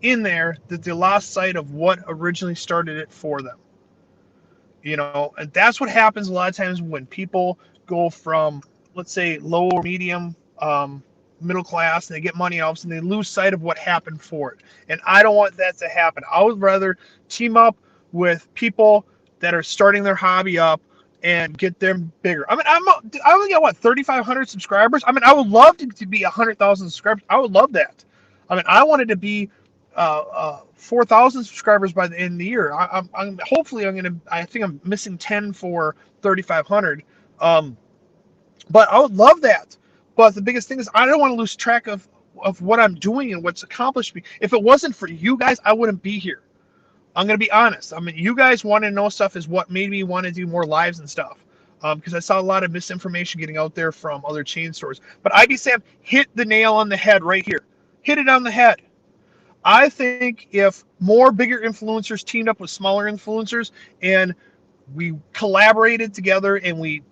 [SPEAKER 1] in there that they lost sight of what originally started it for them. And that's what happens a lot of times when people go from, let's say, low or medium, middle class, and they get money off, and they lose sight of what happened for it. And I don't want that to happen. I would rather team up with people that are starting their hobby up and get them bigger. I mean, I only got 3,500 subscribers. I mean, I would love to be 100,000 subscribers. I would love that. I mean, I wanted to be 4,000 subscribers by the end of the year. I think I'm missing 10 for 3,500. But I would love that. But the biggest thing is I don't want to lose track of what I'm doing and what's accomplished me. If it wasn't for you guys, I wouldn't be here. I'm going to be honest. I mean, you guys want to know stuff is what made me want to do more lives and stuff. Because I saw a lot of misinformation getting out there from other chain stores. But IB Sam hit the nail on the head right here. Hit it on the head. I think if more bigger influencers teamed up with smaller influencers and we collaborated together and we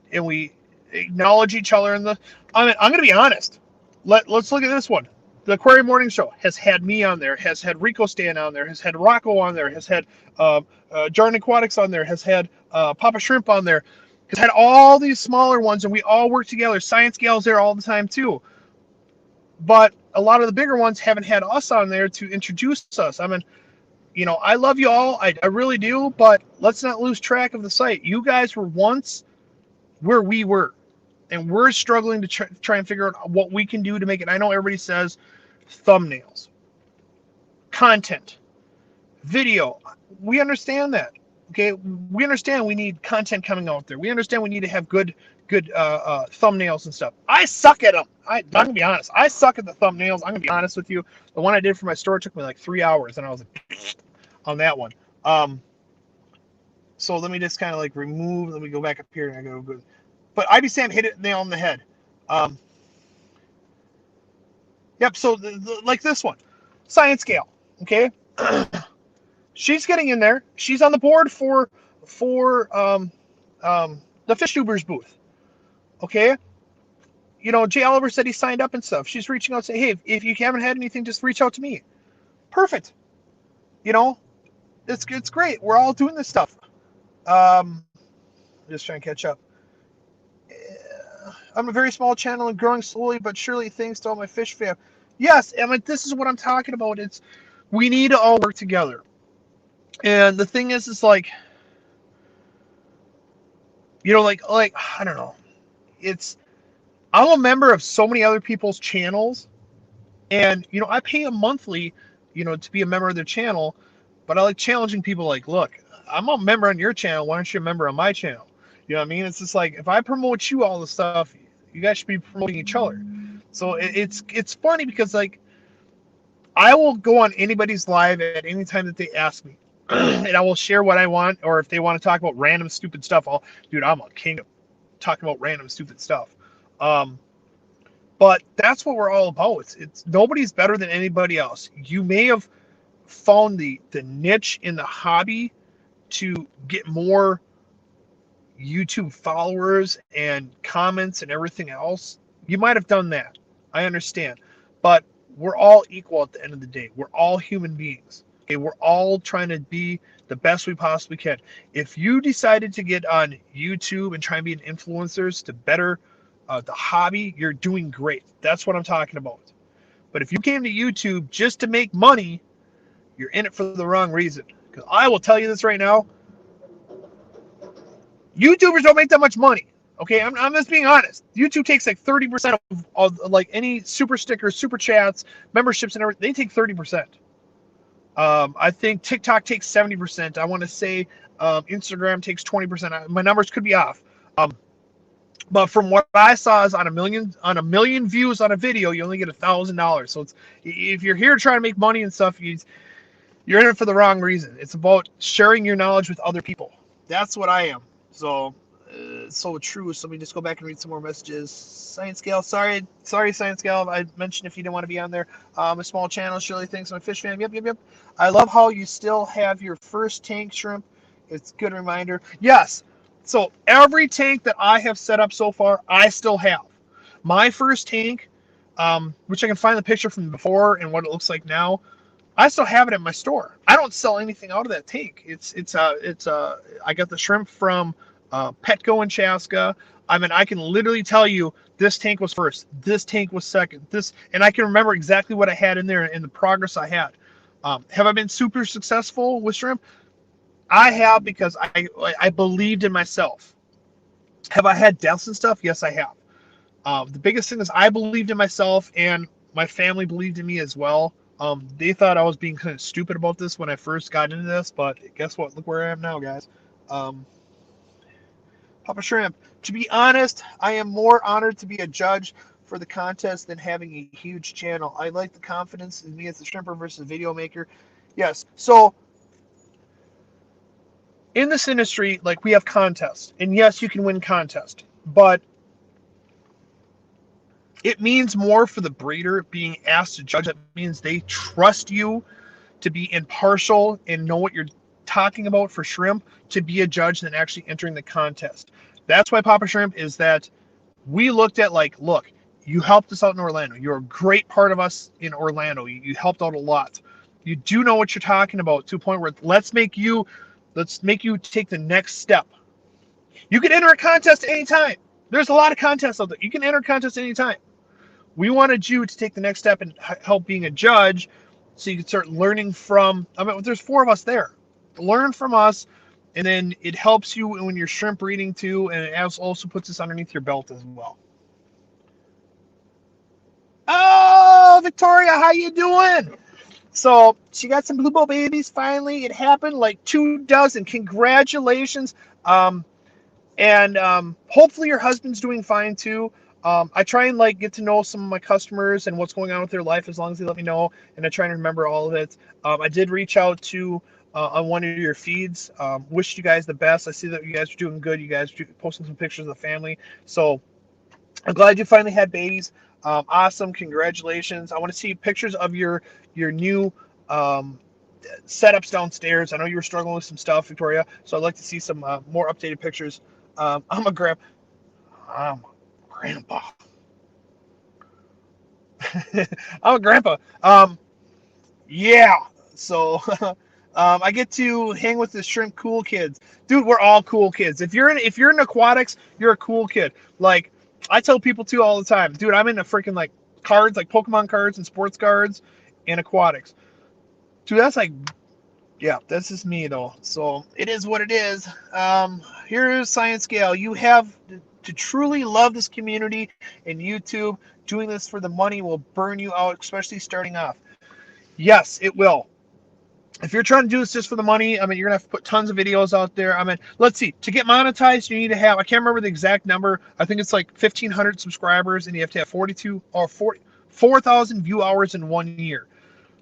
[SPEAKER 1] acknowledge each other I'm going to be honest. Let's look at this one. The Aquarium Morning Show has had me on there, has had Rico Stan on there, has had Rocco on there, has had Jarn Aquatics on there, has had Papa Shrimp on there. Because I had all these smaller ones, and we all work together. Science Gal's there all the time too. But a lot of the bigger ones haven't had us on there to introduce us. I mean, I love you all. I really do. But let's not lose track of the site. You guys were once where we were. And we're struggling to try and figure out what we can do to make it. I know everybody says thumbnails, content, video. We understand that. Okay, we understand we need content coming out there. We understand we need to have good thumbnails and stuff. I suck at them. I'm gonna be honest. I suck at the thumbnails. I'm gonna be honest with you. The one I did for my store took me like 3 hours, and I was like, on that one. So let me just kind of like remove. Let me go back up here and I go good. But IB Sam hit it nail on the head. Yep. So like this one, Science Gal. Okay. She's getting in there. She's on the board for the Fish Tubers booth. Okay. Jay Oliver said he signed up and stuff. She's reaching out saying, hey, if you haven't had anything, just reach out to me. Perfect. It's great. We're all doing this stuff. Just trying to catch up. I'm a very small channel and growing slowly but surely thanks to all my fish fam. Yes, I mean, this is what I'm talking about. We need to all work together. And the thing is like, like I don't know. I'm a member of so many other people's channels, and I pay them monthly, to be a member of their channel. But I like challenging people. Like, look, I'm a member on your channel. Why aren't you a member on my channel? You know what I mean? It's just like, if I promote you all the stuff, you guys should be promoting each other. So it's funny because like, I will go on anybody's live at any time that they ask me. And I will share what I want, or if they want to talk about random stupid stuff, I'm a king of talking about random stupid stuff. But that's what we're all about. It's nobody's better than anybody else. You may have found the niche in the hobby to get more YouTube followers and comments and everything else. You might have done that. I understand. But we're all equal at the end of the day. We're all human beings. Okay, we're all trying to be the best we possibly can. If you decided to get on YouTube and try and be an influencer to better the hobby, you're doing great. That's what I'm talking about. But if you came to YouTube just to make money, you're in it for the wrong reason. Because I will tell you this right now, YouTubers don't make that much money. Okay, I'm just being honest. YouTube takes like 30% of like any super stickers, super chats, memberships, and everything. They take 30%. I think TikTok takes 70%. I want to say Instagram takes 20%. My numbers could be off. But from what I saw is on a million views on a video, you only get $1,000. So if you're here trying to make money and stuff, you're in it for the wrong reason. It's about sharing your knowledge with other people. That's what I am. So so true. So let me just go back and read some more messages. Science Gal, sorry, Science Gal. I mentioned if you didn't want to be on there. A small channel, Shirley thinks I'm a fish fan. Yep. I love how you still have your first tank shrimp. It's a good reminder. Yes. So every tank that I have set up so far, I still have. My first tank, which I can find the picture from before and what it looks like now, I still have it in my store. I don't sell anything out of that tank. I got the shrimp from Petco in Chaska. I mean, I can literally tell you this tank was first, this tank was second, and I can remember exactly what I had in there and the progress I had. Have I been super successful with shrimp? I have, because I believed in myself. Have I had deaths and stuff? Yes, I have. The biggest thing is I believed in myself, and my family believed in me as well. They thought I was being kind of stupid about this when I first got into this, but guess what? Look where I am now, guys. Papa Shrimp. To be honest, I am more honored to be a judge for the contest than having a huge channel. I like the confidence in me as a shrimper versus video maker. Yes. So in this industry, like, we have contests, and yes, you can win contests, but it means more for the breeder being asked to judge. That means they trust you to be impartial and know what you're talking about for shrimp, to be a judge than actually entering the contest. That's why Papa Shrimp is that we looked at, like, look, you helped us out in Orlando. You're a great part of us in Orlando. You helped out a lot. You do know what you're talking about, to a point where let's make you take the next step. You can enter a contest anytime. There's a lot of contests out there. You can enter a contest anytime. We wanted you to take the next step and help being a judge so you can start learning from, I mean, there's 4 of us there. Learn from us, and then it helps you when you're shrimp breeding too, and it also puts this underneath your belt as well. Oh, Victoria, how you doing? So she got some bluebell babies finally. It happened like 24. Congratulations. And hopefully your husband's doing fine too. I try and like get to know some of my customers and what's going on with their life as long as they let me know, and I try and remember all of it. I did reach out to on one of your feeds. Wish you guys the best. I see that you guys are doing good. You guys are posting some pictures of the family. So I'm glad you finally had babies. Awesome. Congratulations. I want to see pictures of your new um, setups downstairs. I know you were struggling with some stuff, Victoria. So I'd like to see some more updated pictures. I'm a grandpa. I'm a grandpa. Yeah. So I get to hang with the shrimp cool kids. Dude, we're all cool kids. If you're in aquatics, you're a cool kid. Like I tell people too all the time, dude, I'm into freaking like cards, like Pokemon cards and sports cards and aquatics. Dude, that's like, yeah, this is me though. So it is what it is. Here's Science Scale. You have to truly love this community and YouTube. Doing this for the money will burn you out, especially starting off. Yes, it will. If you're trying to do this just for the money, I mean, you're gonna have to put tons of videos out there. I mean, let's see. To get monetized, you need to have, I can't remember the exact number. I think it's like 1,500 subscribers, and you have to have 4,000 view hours in 1 year.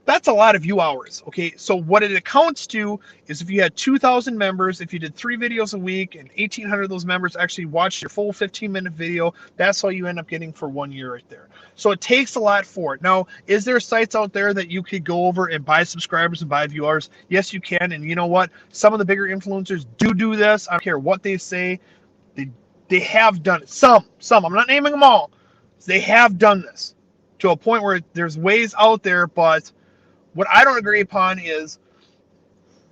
[SPEAKER 1] That's a lot of view hours. Okay, so what it accounts to is if you had 2,000 members, if you did 3 videos a week, and 1,800 of those members actually watched your full 15-minute video, that's all you end up getting for 1 year right there. So it takes a lot for it. Now, is there sites out there that you could go over and buy subscribers and buy viewers? Yes, you can. And you know what? Some of the bigger influencers do this. I don't care what they say. They have done it. Some. I'm not naming them all. They have done this to a point where there's ways out there, but what I don't agree upon is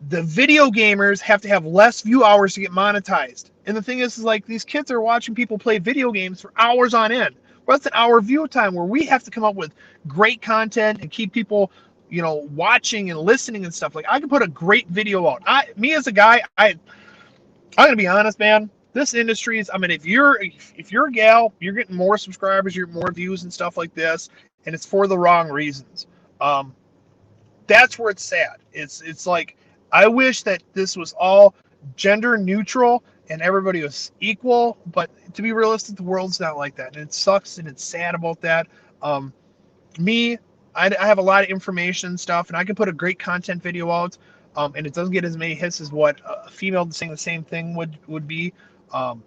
[SPEAKER 1] the video gamers have to have less view hours to get monetized. And the thing is like these kids are watching people play video games for hours on end. Well, that's an hour view time where we have to come up with great content and keep people, watching and listening and stuff. Like I can put a great video out. Me as a guy, I'm gonna be honest, man. This industry is, I mean, if you're a gal, you're getting more subscribers, you're more views and stuff like this, and it's for the wrong reasons. That's where it's sad. It's like I wish that this was all gender neutral and everybody was equal, but to be realistic, the world's not like that, and it sucks and it's sad about that. Um, me, I have a lot of information and stuff, and I can put a great content video out, and it doesn't get as many hits as what a female saying the same thing would be. Um,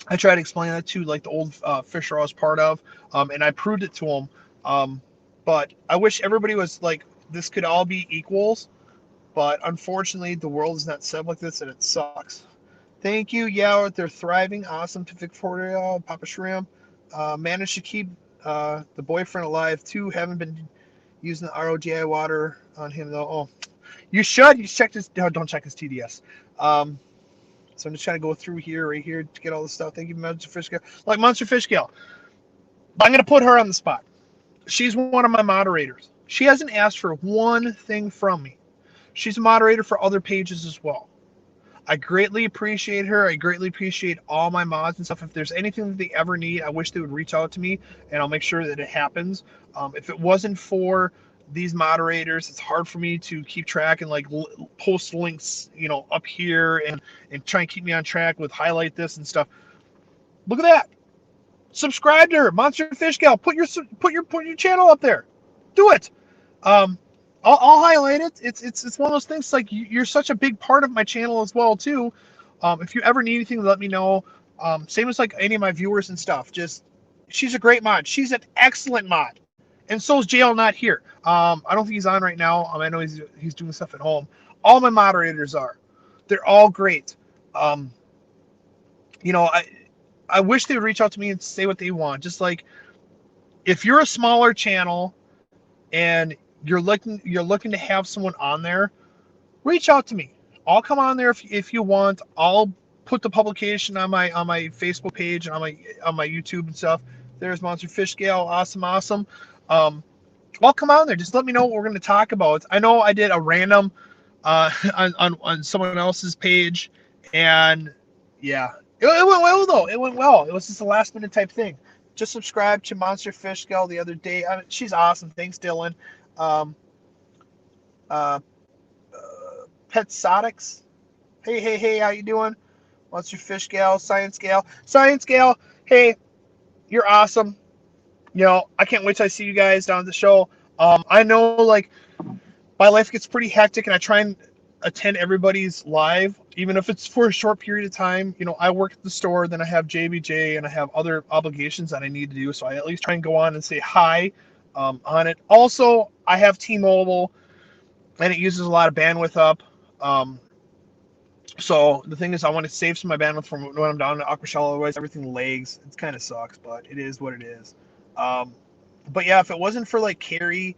[SPEAKER 1] I tried to explain that to like the old fisher I was part of, and I proved it to them. But I wish everybody was like this could all be equals, but unfortunately the world is not set like this, and it sucks. Thank you. Yeah, they're thriving. Awesome to Victoria, Papa Shrimp. Managed to keep the boyfriend alive too. Haven't been using the ROGI water on him though. Oh, you should. You should check his. No, don't check his TDS. So I'm just trying to go through here, right here, to get all this stuff. Thank you, Monster Fish Gal. Like Monster Fish Gal. I'm gonna put her on the spot. She's one of my moderators. She hasn't asked for one thing from me. She's a moderator for other pages as well. I greatly appreciate her. I greatly appreciate all my mods and stuff. If there's anything that they ever need, I wish they would reach out to me, and I'll make sure that it happens. If it wasn't for these moderators, it's hard for me to keep track and like post links, up here and try and keep me on track with highlight this and stuff. Look at that. Subscribe to her, Monster Fish Gal. Put your channel up there. Do it. I'll highlight it. It's one of those things like you're such a big part of my channel as well too. If you ever need anything, let me know. Same as like any of my viewers and stuff. Just she's a great mod. She's an excellent mod, and so is JL not here. I don't think he's on right now. I know he's doing stuff at home. All my moderators are. They're all great. I wish they would reach out to me and say what they want. Just like if you're a smaller channel and you're looking to have someone on there, reach out to me. I'll come on there if you want. I'll put the publication on my Facebook page and on my YouTube and stuff. There's Monster Fish Scale. Awesome. Well, come on there. Just let me know what we're going to talk about. I know I did a random on someone else's page, and yeah, it went well though. It went well. It was just a last minute type thing. Just subscribed to Monster Fish Gal the other day. She's awesome. Thanks, Dylan. Pet Sodics. Hey, how you doing? Monster Fish Gal, Science Gal. Hey, you're awesome. I can't wait till I see you guys down at the show. I know, like, my life gets pretty hectic, and I try and attend everybody's live, even if it's for a short period of time. I work at the store, then I have JBJ, and I have other obligations that I need to do, so I at least try and go on and say hi on it. Also, I have T-Mobile, and it uses a lot of bandwidth up. So the thing is, I want to save some of my bandwidth from when I'm down in Aquashella. Otherwise, everything lags. It kind of sucks, but it is what it is. But yeah, if it wasn't for like Carrie,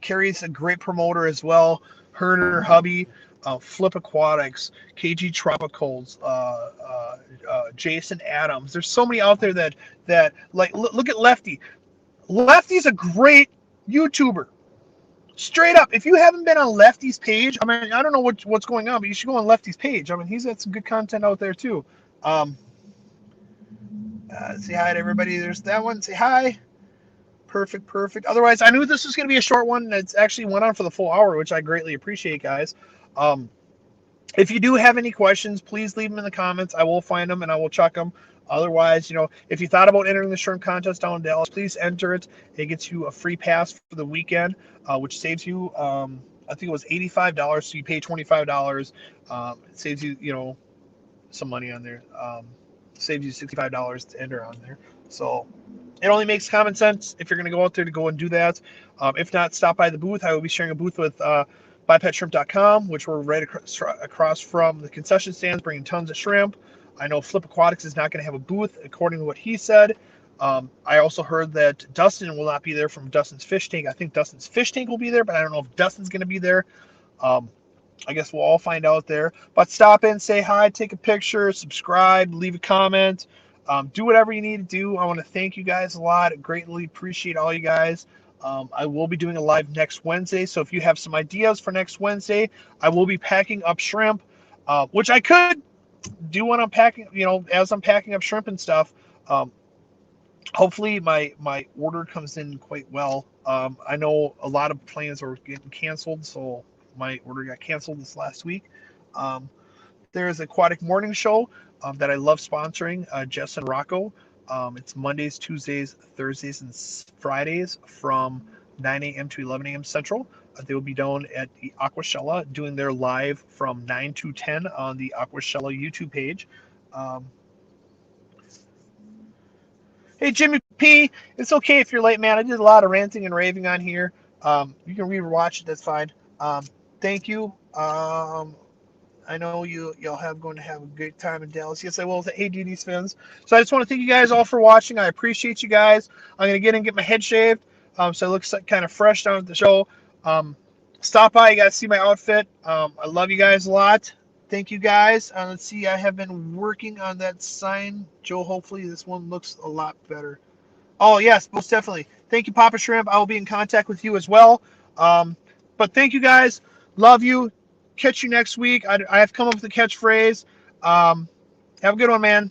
[SPEAKER 1] Carrie's a great promoter as well. Her and her hubby, Flip Aquatics, KG Tropicals, Jason Adams. There's so many out there that like look at Lefty. Lefty's a great YouTuber. Straight up, if you haven't been on Lefty's page, I mean, I don't know what's going on, but you should go on Lefty's page. I mean, he's got some good content out there too. Say hi to everybody. There's that one. Say hi. Perfect. Otherwise, I knew this was going to be a short one, and it's actually went on for the full hour, which I greatly appreciate, guys. If you do have any questions, please leave them in the comments. I will find them, and I will check them. Otherwise, if you thought about entering the shrimp contest down in Dallas, please enter it. It gets you a free pass for the weekend, which saves you, I think it was $85, so you pay $25. It saves you, some money on there. Saves you $65 to enter on there. So it only makes common sense if you're going to go out there to go and do that. If not, stop by the booth. I will be sharing a booth with BuyPetShrimp.com, which we're right across from the concession stands, bringing tons of shrimp. I know Flip Aquatics is not going to have a booth, according to what he said. I also heard that Dustin will not be there from Dustin's Fish Tank. I think Dustin's Fish Tank will be there, but I don't know if Dustin's going to be there. I guess we'll all find out there. But stop in, say hi, take a picture, subscribe, leave a comment. Do whatever you need to do. I want to thank you guys a lot. I greatly appreciate all you guys. I will be doing a live next Wednesday, so if you have some ideas for next Wednesday, I will be packing up shrimp, which I could do when I'm packing, as I'm packing up shrimp and stuff. Hopefully my order comes in quite well. I know a lot of plans are getting canceled, so my order got canceled this last week. There's Aquatic Morning Show that I love sponsoring, Jess and Rocco. It's Mondays, Tuesdays, Thursdays, and Fridays from 9 a.m. to 11 a.m. Central. They will be down at the Aquashella doing their live from 9 to 10 on the Aquashella YouTube page. Hey, Jimmy P, it's okay if you're late, man. I did a lot of ranting and raving on here. You can re-watch it. That's fine. Thank you. I know y'all going to have a great time in Dallas. Yes, I will. Hey, DD's fans. So I just want to thank you guys all for watching. I appreciate you guys. I'm going to get in and get my head shaved, so it looks kind of fresh down at the show. Stop by. You guys see my outfit. I love you guys a lot. Thank you guys. Let's see. I have been working on that sign. Joe, hopefully this one looks a lot better. Oh, yes, most definitely. Thank you, Papa Shrimp. I will be in contact with you as well. But thank you guys. Love you. Catch you next week. I have come up with a catchphrase. Have a good one, man.